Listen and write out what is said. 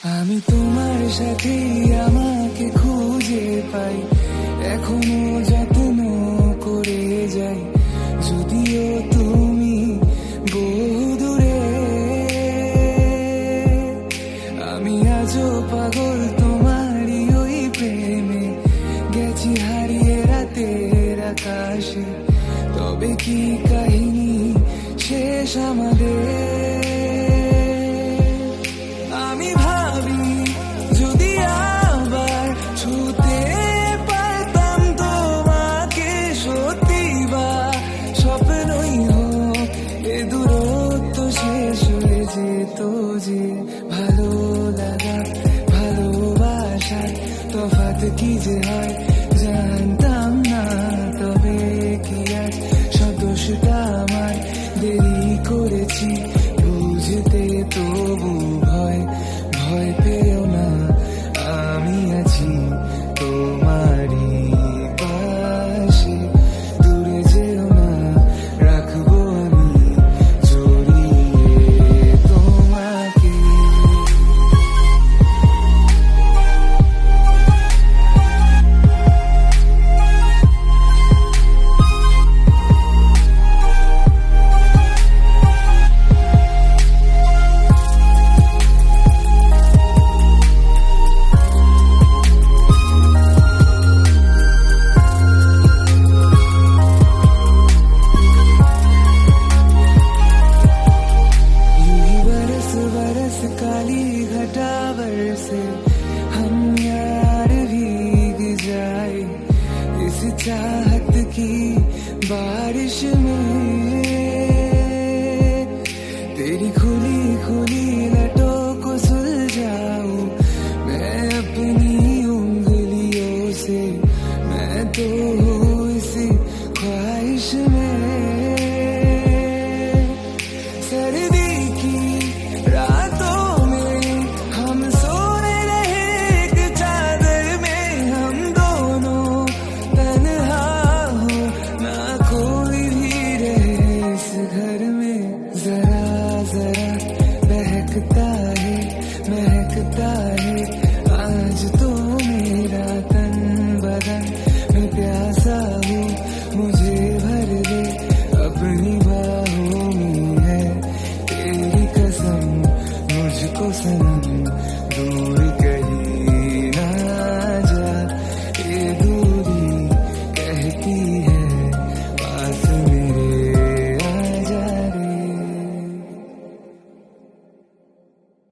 আমি তোমার সাথে আমাকে খুঁজে পাই, এখনো যত্ন করে যাই, যদিও তুমি বহুদূরে। আমি আজও পাগল তোমারই ওই প্রেমে, গেছি হারিয়ে রাতের আকাশে। তবে কি কাহিনী শেষ আমাদের? আমি ভাবি যদি আবার ছুতে পারতাম তোমাকে, সত্যি বা স্বপ্নই হোক এ দূরত্ব শেষ হয়ে যেত যে। ভালো লাগা ভালোবাসার তফাৎ কি যে হয় জানতাম না, তবে কি আজ সব দোষটা আমার, দেরি করেছি বুঝতে তবু ভয় ভয় পেও না, আমি আছি তোমারই পাশে। দূরে যেও না, রাখবো আমি জড়িয়ে তোমাকে। काली घटा बरसे हम यार भीग जाए इस चाहत की बारिश में। तेरी खुली खुली लटों को सुलझाऊं मैं अपनी उंगलियों से, मैं तो हूँ इस ख्वाहिश में। सर्दी की रातों में हम सोने रहे एक चादर में, हम दोनों तन्हा हो ना कोई भी रहे इस घर में। जरा जरा बहकता है महकता है आज तो मेरा तन बदन, मैं प्यासा हूँ मुझे भर दे अपनी बाहों में है तेरी कसम मुझको सनम।